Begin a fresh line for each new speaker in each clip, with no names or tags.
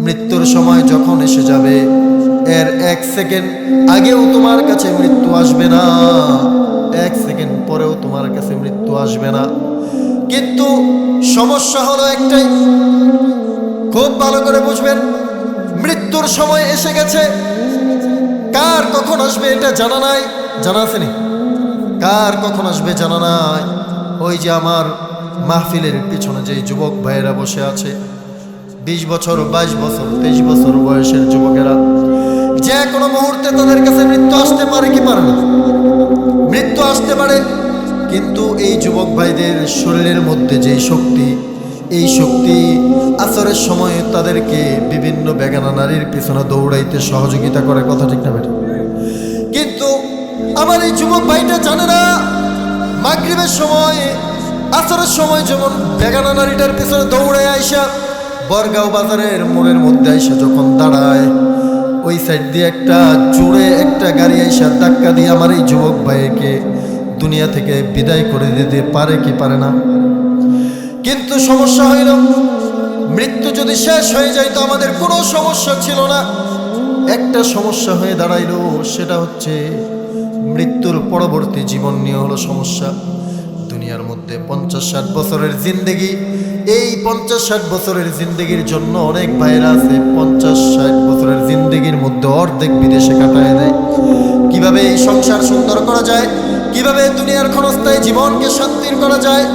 মৃত্যুর সময় যখন এসে যাবে, এর 1 সেকেন্ড আগেও তোমার কাছে মৃত্যু আসবে না, 1 সেকেন্ড পরেও তোমার কাছে মৃত্যু আসবে না। কিন্তু সমস্যা হলো একটাই, খুব ভালো করে বুঝবেন, মৃত্যুর সময় এসে গেছে, কার কখন আসবে এটা জানা নাই। জানা আছে নি? কার কখন আসবে জানা নাই। ওই যে আমার মাহফিলের পিছনে যে যুবক ভাইয়েরা বসে আছে, 20 বছর 22 বছর 23 বছর বয়সের যুবকেরা, যে কোনো মুহূর্তে তাদের কাছে মৃত্যু আসতে পারে কি পারে না? মৃত্যু আসতে পারে। কিন্তু এই যুবক ভাইদের শরীরের মধ্যে যে শক্তি, এই শক্তি আসরের সময় তাদেরকে বিভিন্ন বেগানা নারীর পিছনে দৌড়াইতে সহযোগিতা করে, কথা ঠিক না বেটা? কিন্তু আমার এই যুবক ভাইটা জানে না, মাগরিবের সময় আসরের সময় যেমন বেগানা নারীটার পিছনে দৌড়ে আইসা বরগাঁও বাজারের মোড়ের মধ্যে আইসা যখন দাঁড়ায়, ওই সাইড দিয়ে একটা জোরে একটা গাড়ি আইসা ধাক্কা দিয়ে আমার এই যুবক ভাইকে দুনিয়া থেকে বিদায় করে দিতে পারে কি পারে না? কিন্তু সমস্যা হইল, মৃত্যু যদি শেষ হয়ে যায় তো আমাদের কোনো সমস্যা ছিল না। একটা সমস্যা হয়ে দাঁড়াইল, সেটা হচ্ছে মৃত্যুর পরবর্তী জীবন নিয়ে হলো সমস্যা। দুনিয়ার মধ্যে 50-60 বছরের জিন্দেগি, এই 50-60 বছরের জিন্দেগির জন্য অনেক ভাইরা আছে 50-60 বছরের জিন্দেগির মধ্যে অর্ধেক বিদেশে কাটায় দেয়। কিভাবে এই সংসার সুন্দর করা যায়, কিভাবে দুনিয়ার ক্ষণস্থায়ী জীবনকে শান্তির করা যায়,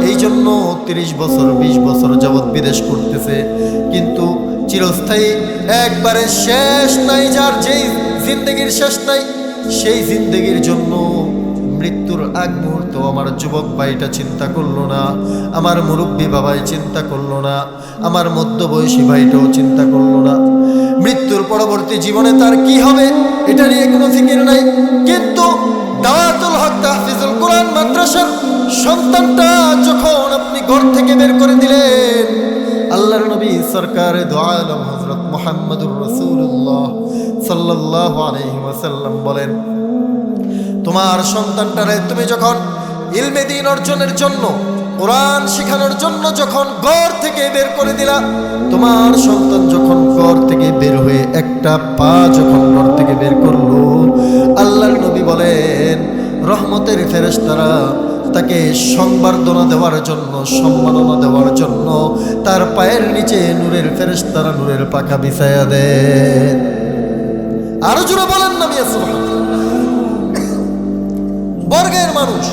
এই জন্য 30 বছর 20 বছর যাবৎ বিদেশ করতেছে। কিন্তু চিরস্থায়ী একবারে শেষ নাই, যার যেই জিন্দেগির শেষ নাই, সেই জিন্দেগির জন্য মৃত্যুর আগ মুহূর্ত আমার যুবক ভাইটা চিন্তা করলো না, আমার মুরব্বী বাবাই চিন্তা করলো না, আমার মধ্যবয়সী ভাইটাও চিন্তা করলো না। মৃত্যুর পরবর্তী জীবনে তার কি হবে এটা নিয়ে কোনো ফিকির নাই। কিন্তু দাওয়াতুল হক তাহফিজুল কোরআন মাদ্রাসার সন্তানটা যখন আপনি ঘর থেকে বের করে দিলেন, আল্লাহর নবী সরকারে দো আলম হযরত মুহাম্মদুর রাসূলুল্লাহ সাল্লাল্লাহু আলাইহি ওয়াসাল্লাম বলেন, তোমার সন্তানটারে তুমি যখন ইলমে দ্বীন অর্জনের জন্য, কোরআন শেখানোর জন্য যখন ঘর থেকে বের করে দিলা, তোমার সন্তান যখন ঘর থেকে বের হয়ে একটা পা যখন ঘর থেকে বের করলো, আল্লাহর নবী বলেন রহমতের ফেরেশতারা তাকে সংবর্ধনা দেওয়ার জন্য, সম্মাননা দেওয়ার জন্য তার পায়ের নিচে নূরের ফেরেশতারা নূরের পাখা বিছায়া দেন। আরো জোরে বলেন না মিয়া সুবহানাল্লাহ। বর্গের মানুষ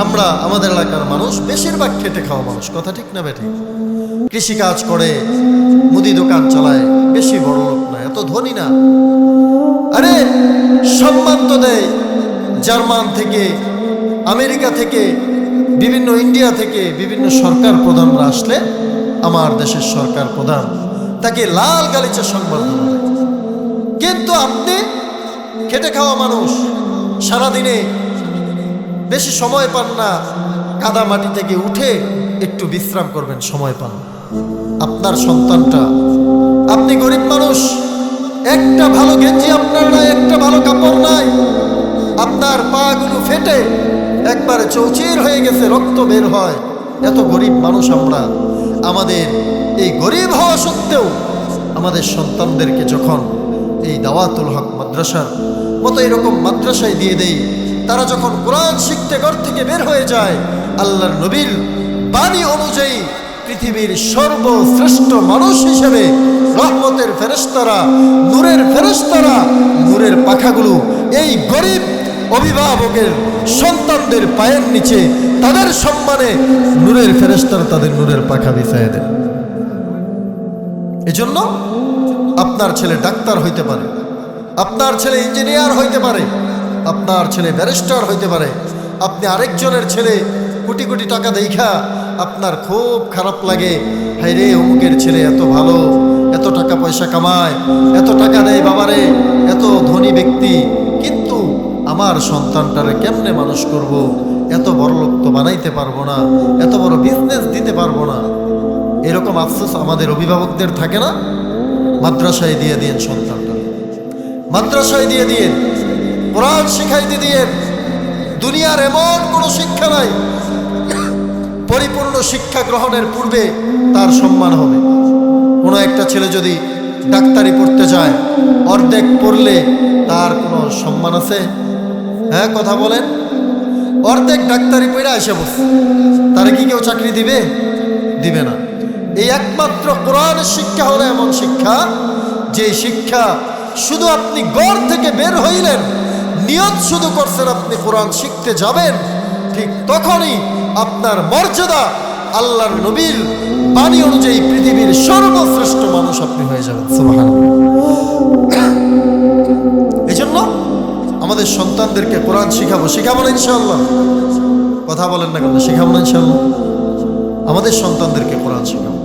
আমরা, আমাদের এলাকার মানুষ বেশিরভাগ খেটে খাওয়া মানুষ, কথা ঠিক না বেঠিক? কৃষিকাজ করে, মুদি দোকান চালায়, বেশি বড় লোক না, এত ধনী না। আরে সম্মান তো দেয় জার্মান থেকে, আমেরিকা থেকে, বিভিন্ন ইন্ডিয়া থেকে বিভিন্ন সরকার প্রধানরা আসলে, আমার দেশের সরকার প্রধান তাকে লাল গালিচা সংবর্ধনা দেয়। কিন্তু আপনি খেটে খাওয়া মানুষ, সারাদিনে বেশি সময় পান না, কাদা মাটি থেকে উঠে একটু বিশ্রাম করবেন, সময় পান। আপনার সন্তানটা, আপনি গরিব মানুষ, একটা ভালো গেঞ্জি আপনার নাই, একটা ভালো কাপড় নাই, আপনার পা গুলো ফেটে একবারে চৌচির হয়ে গেছে, রক্ত বের হয়। এত গরিব মানুষ আমরা, আমাদের এই গরিব হওয়া সত্ত্বেও আমাদের সন্তানদেরকে যখন এই দাওয়াতুল হক মাদ্রাসার মতো এরকম মাদ্রাসায় দিয়ে দেই, তারা যখন কোরআন শিখতে ঘর থেকে বের হয়ে যায়, আল্লাহর নবীর বাণী অনুযায়ী পৃথিবীর সর্বশ্রেষ্ঠ মানুষ হিসেবে রহমতের ফেরেশতারা, নূরের ফেরেশতারা নূরের পাখাগুলো এই গরিব অভিভাবকের সন্তানদের পায়ের নিচে তাদের সম্মানে নূরের ফেরেশতারা তাদের নূরের পাখা বিছায় দেন। এজন্য আপনার ছেলে ডাক্তার হইতে পারে, আপনার ছেলে ইঞ্জিনিয়ার হইতে পারে, আপনার ছেলে ব্যারিস্টার হইতে পারে, আপনি আরেকজনের ছেলে কোটি কোটি টাকা দেখা আপনার খুব খারাপ লাগে, হায় রে অমুকের ছেলে এত ভালো, এত টাকা পয়সা কামায়, এত টাকা দেয় বাবারে, এত ধনী ব্যক্তি, কিন্তু আমার সন্তানটারে কেমনে মানুষ করব, এত বড় লোক তো বানাইতে পারবো না, এত বড় বিজনেস দিতে পারবো না। এরকম আফসোস আমাদের অভিভাবকদের থাকে না? মাদ্রাসায় দিয়ে দিন সন্তানটা, মাদ্রাসায় দিয়ে দিন, কোরআন শিখাইতে দিন। দুনিয়ার এমন কোনো শিক্ষা নাই, পরিপূর্ণ শিক্ষা গ্রহণের পূর্বে তার সম্মান হবে। কোনো একটা একটা ছেলে যদি ডাক্তারি পড়তে যায়, অর্ধেক পড়লে তার কোনো সম্মান আছে? হ্যাঁ, কথা বলেন। অর্ধেক ডাক্তারি পড়ে এসে বসে, তারা কি কেউ চাকরি দিবে? দিবে না। এই একমাত্র কোরআনের শিক্ষা হলো এমন শিক্ষা, যে শিক্ষা শুধু আপনি ঘর থেকে বের হইলেন, নিয়ত শুধু করছেন আপনি কোরআন শিখতে যাবেন, ঠিক তখনই আপনার মর্যাদা আল্লাহর নবীর বাণী অনুযায়ী পৃথিবীর সর্বশ্রেষ্ঠ মানুষ আপনি হয়ে যাবেন। সুবহানাল্লাহ। এই জন্য আমাদের সন্তানদেরকে কোরআন শিখাবো না ইনশাআল্লাহ? কথা বলেন না কেন? শিখাবো না ইনশাআল্লাহ? আমাদের সন্তানদেরকে কোরআন শিখাবো।